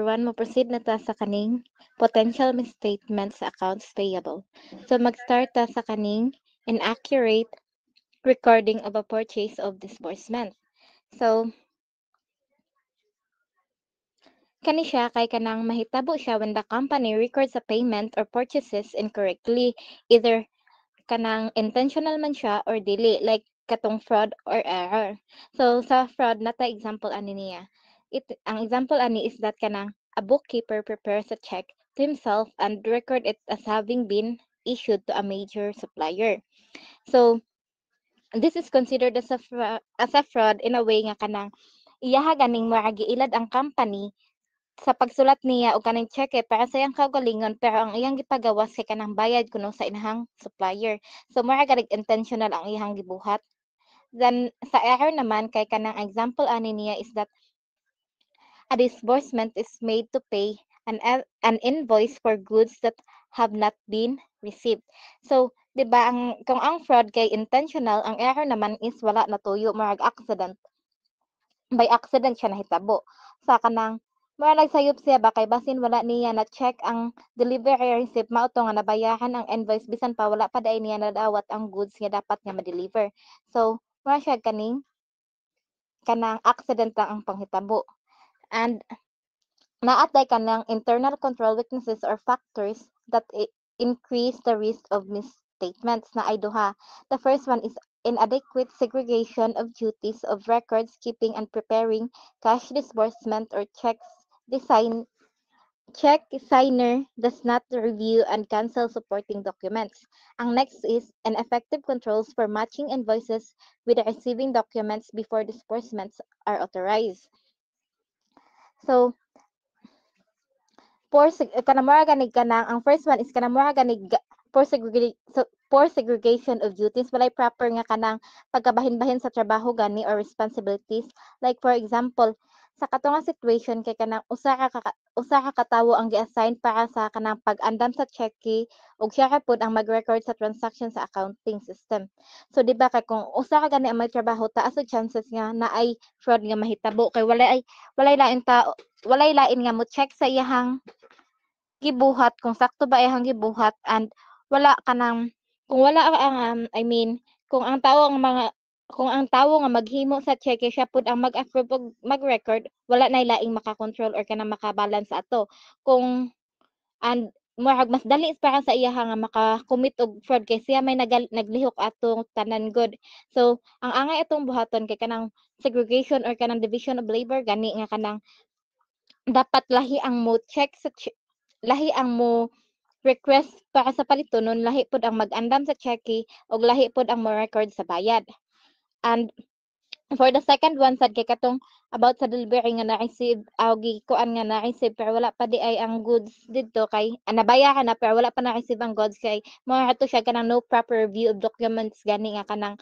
Everyone, mo-proceed na ta sa kaning potential misstatement sa accounts payable. So mag-start ta sa kaning inaccurate recording of a purchase of disbursement. So kani siya kay kanang mahitabo siya when the company records a payment or purchases incorrectly, either kanang intentional man siya or dili, like katong fraud or error. So sa fraud nata example ani niya. Ang example ani is that kanang a bookkeeper prepares a check to himself and record it as having been issued to a major supplier. So this is considered as a fraud in a way nga kanang iyaha ganing murag giilad ang company sa pagsulat niya og kanang cheque para sa iyang kaugalingon, pero ang iyang gipagawas kay kanang bayad kuno sa inahang supplier. So mura ganig intentional ang iyang gibuhat. Then sa error naman kay kanang example ani niya is that a disbursement is made to pay an invoice for goods that have not been received. So, 'di ba kung ang fraud kay intentional, ang error naman is wala natuyo, murag accident. By accident siya nahitabo. Sa kanang mura nagsayop siya ba kay basin wala niya na-check ang delivery receipt mao to nga nabayaran ang invoice bisan pa wala pa dai niya nadawat ang goods nga dapat nga ma-deliver. So, mura siya kanang accident lang ang panghitabo. And naatay kanang internal control weaknesses or factors that increase the risk of misstatements na ay duha. The first one is inadequate segregation of duties of records keeping and preparing cash disbursement or checks design check signer does not review and cancel supporting documents. Ang next is ineffective controls for matching invoices with the receiving documents before disbursements are authorized. So, kanamura ganig kanang ang first one is kanamura ganig poor segregation of duties walay proper nga kanang pagkabahin-bahin sa trabaho gani or responsibilities, like for example sa kato nga situation kay kanang usa ka katawo ang gi-assign para sa kanang pag-andam sa cheque ug siya ra pud ang mag-record sa transaction sa accounting system. So di ba kay kung usa ka gani ang may trabaho taas ang chances nga naay fraud nga mahitabo kay walay lain nga mo check sa iyahang gibuhat kung sakto ba iyang gibuhat, and wala ka ng kung wala ang I mean kung ang tawo nga maghimo sa cheque siya pud ang mag-approve ug mag-record, wala nay laing makakontrol or kanang makabalance ato. Kung and murag mas dali para sa iya nga maka-commit og fraud kay siya may naglihok atong tanan good. So ang angay atong buhaton kay kanang segregation or kanang division of labor gani nga kanang dapat lahi ang mo request para sa palitonon, lahi pod ang mag-andam sa cheque ug lahi pod ang mo-record sa bayad. And for the second one sad kay katong about sa delivery nga na-receive gikuan nga na-receive pero wala pa di ay ang goods didto kay nabayaran na pero wala pa na-receive ang goods kay mao ato siya kanang no proper review of documents gani nga kanang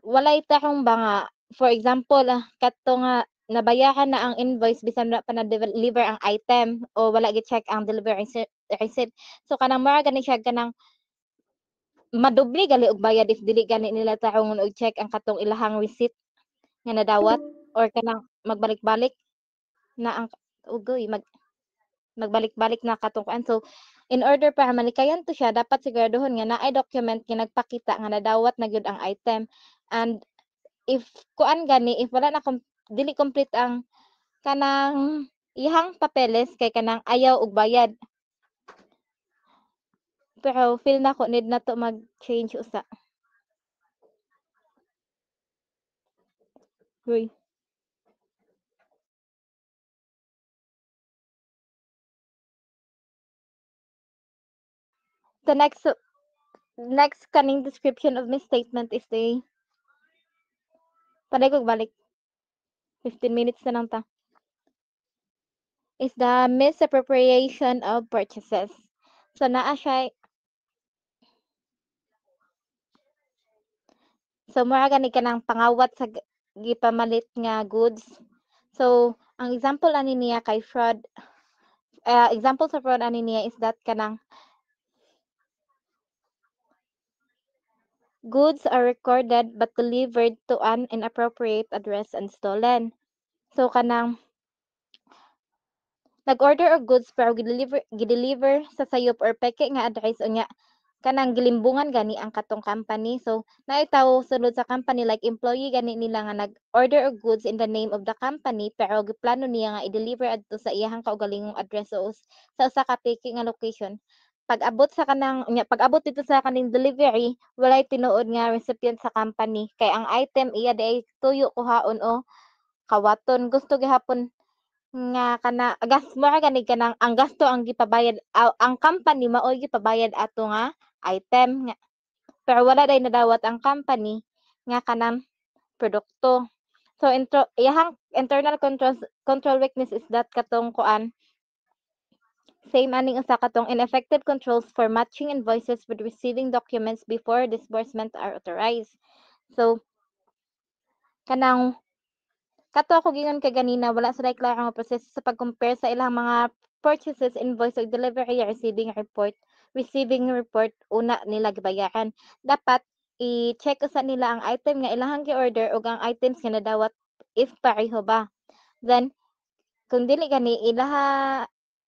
walay tarong ba nga, for example, kadto nga nabayaran na ang invoice bisan wala pa na-deliver ang item o wala gi-check ang delivery receipt. So kanang mura gani siya kanang madubli gali og bayad if dili gani nila tarong og check ang katong ilahang receipt nga nadawat or kanang magbalik-balik na ang ugoy magbalik-balik na katong kuan. So in order para malikayan to siya dapat siguraduhon nga naay document nga nagpakita nga nadawat na gyud ang item. And if kuan gani if wala na dili complete ang kanang ihang papeles kay kanang ayaw og bayad. Pero feel nako need na to mag-change usa. Uy. The next kaning description of misstatement is the paday kog balik 15 minutes na lang ta. Is the misappropriation of purchases. So naa siya so mura gani kanang pangawat sa gipamalit nga goods. So ang example ani niya kay fraud example sa fraud ani niya is that kanang goods are recorded but delivered to an inappropriate address and stolen. So kanang nag-order og goods pero gideliver sa sayop or peke nga address unya kanang gilimbungan gani ang katong company. So naitaw sulod sa company like employee gani nila nga nag-order og goods in the name of the company pero giplano niya nga i-deliver adto sa iyahang kaugalingong address o sa usa ka peke nga location. Pag-abot dito sa kaning delivery, walay tinuod nga recipient sa company kay ang item iya di ay tuyo kuhaon o kawaton. Gusto gihapon nga mura gani kanang ang gasto ang gipabayad ang company mao'y gipabayad ato nga item nga pero wala day nadawat ang company nga kanang produkto. So iyahang internal control weakness is that katong kuan same aning usa katong ineffective controls for matching invoices with receiving documents before disbursement are authorized. So kanang kato ako gingon kay ganina wala sila klaro nga proseso sa pag-compare sa ilang mga purchases, invoice ug delivery receiving report una nila gibayaran. Dapat i-check usa nila ang item nga ilahang gi-order ug ang items nga nadawat if pareho ba. Then kung dili gani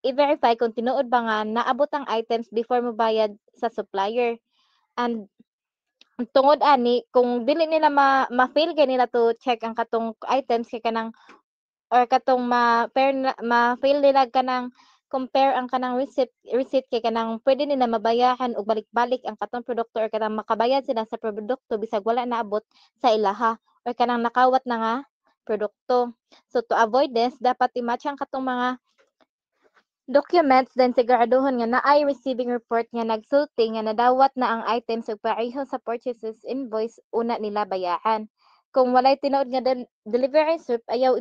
i-verify kung tinuod ba nga naabot ang items before mobayad sa supplier. And tungod ani kung dili nila ma-fail gyud nila to check ang katong items kay kanang or katong ma-fail nila kanang compare ang kanang receipt kay kanang pwede nila mabayaran og balik-balik ang katong produkto or kanang makabayad sila sa produkto bisag wala naabot sa ilaha or kanang nakawat na nga produkto. So to avoid this, dapat i-match ang katong mga documents then siguraduhon nga naay receiving report nga nagsulti nga nadawat na ang items ug pareho sa purchases invoice una nila bayaran. Kung walay tinuod nga delivery slip ayaw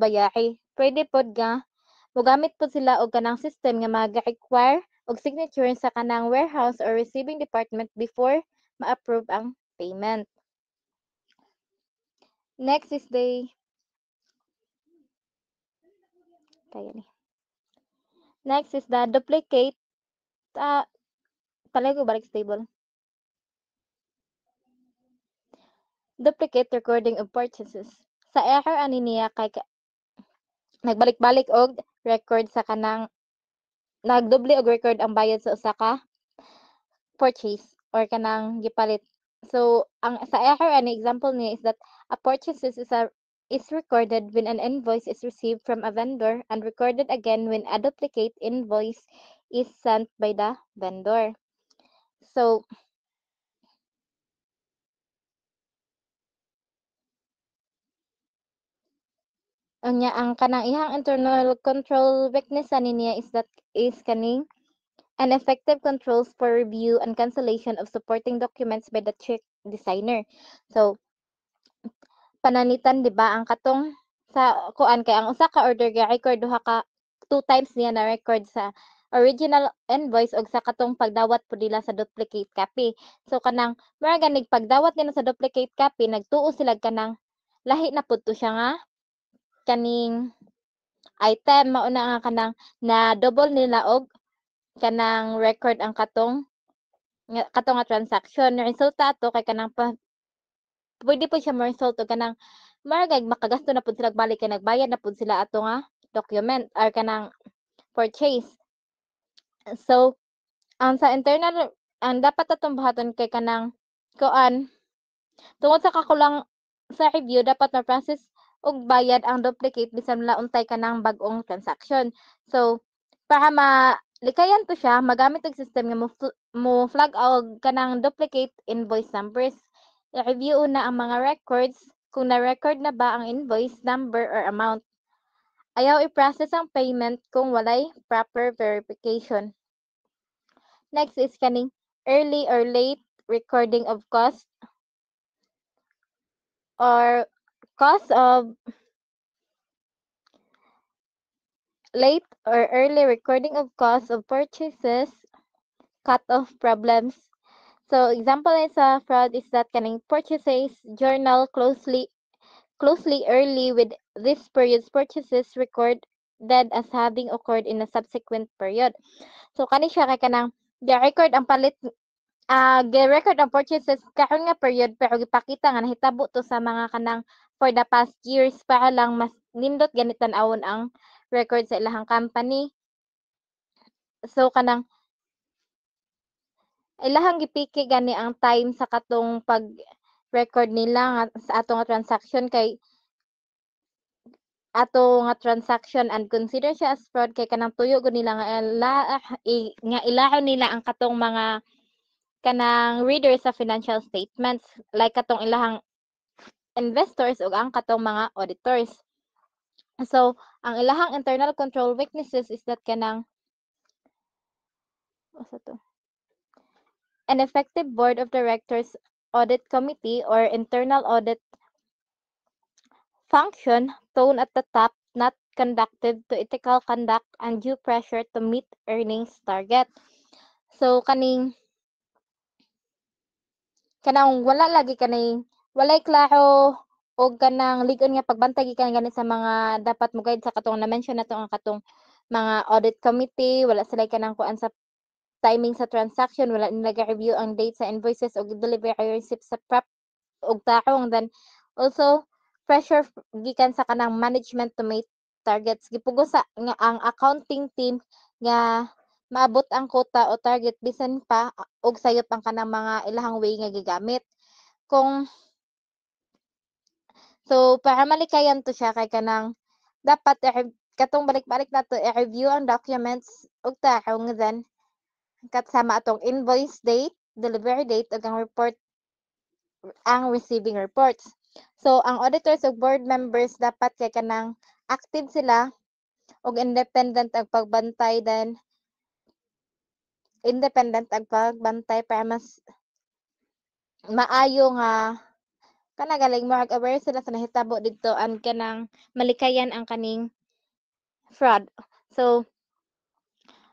bayahi. Pwede pod nga mogamit pod sila og kanang system nga mag-require og signature sa kanang warehouse or receiving department before ma-approve ang payment. Next is the kaya ni. Next is the duplicate palay ko balik sa table. Duplicate recording of purchases. Sa error ani niya kay nagbalik-balik og record sa kanang nagdoble og record ang bayad sa usa ka purchase or kanang gipalit. So ang sa error ani example niya is that a purchase is recorded when an invoice is received from a vendor and recorded again when a duplicate invoice is sent by the vendor. So unya ang kanang iyang internal control weakness ani niya is kaning and effective controls for review and cancellation of supporting documents by the check designer. So pananitan 'di ba ang katong sa kuan kay ang usa ka order record duha ka two times niya na record sa original invoice og sa katong pagdawat pud nila sa duplicate copy. So kanang mura ganig pagdawat nila sa duplicate copy nagtuo sila kanang lahi na pud to siya nga kaning item mao na nga kanang na double nila og kanang record ang kato nga transaction. Resulta ato kay kanang pwede po siya ma-result og kanang maragay makagasto na pud sila balik kay nagbayad na pud sila ato nga document or kanang purchase. So ang sa internal ang dapat atong buhaton kay kanang kuan tungod sa kakulang sa review dapat ma-process og bayad ang duplicate bisan wala untay kanang bag-ong transaction. So para malikayan to siya magamit og system nga mo flag og kanang duplicate invoice numbers. I-review una ang mga records kung na-record na ba ang invoice number or amount. Ayaw i-process ang payment kung walay proper verification. Next is kaning early or late recording of cost or cost of late or early recording of cost of purchases, cut-off problems. So example sa fraud is that kaning purchases journal closely early with this period's purchases recorded as having occurred in a subsequent period. So kani siya kay kanang gi-record ang palit gi-record ang purchases karon nga period pero gipakita nga nahitabo to sa mga kanang for the past years para lang mas nindot ganit tan-awon ang record sa ilahang company. So kanang ilahang gipiki gani ang time sa katong pag-record nila nga sa ato nga transaction kay ato nga transaction and consider siya as fraud kay kanang tuyo gud nila nga nga ilahon nila ang katong mga kanang reader sa financial statements like katong ilahang investors ug ang katong mga auditors. So, ang ilahang internal control weaknesses is that kanang asa to? An effective board of directors audit committee or internal audit function tone at the top not conducted to ethical conduct and due pressure to meet earnings target. So kanang wala lagi kanay walay klaro o kanang lig-on nga pagbantay gikan gani sa mga dapat mo guide sa katong na-mention nato ang katong mga audit committee, wala sila kanang kuan sa timing sa transaction, wala nila review ang date sa invoices o delivery receipts sa prep og tarong. Then also pressure gikan sa kanang management to meet targets. Gipugos sa nga ang accounting team nga maabot ang quota o target bisan pa og sayop ang kanang mga ilahang way nga gigamit. Kung so para malikayan to siya kay kanang dapat katong balik-balik nato i-review ang documents og tarong then kasama atong invoice date, delivery date ug ang report ang receiving reports. So ang auditors ug board members dapat kay kanang active sila og independent ang pagbantay then independent ang pagbantay para mas maayo nga kana galing more aware sila sa nahitabo didto and kanang malikayan ang kaning fraud. So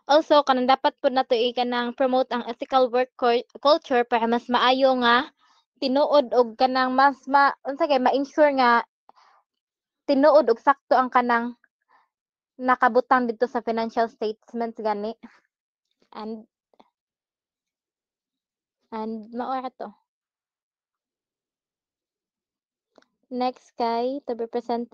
also kanang dapat pud nato kanang promote ang ethical work culture para mas maayo nga tinuod og kanang mas unsa kay ma-ensure nga tinuod og sakto ang kanang nakabutang dito sa financial statements gani and mao ra to. Next kay to be presented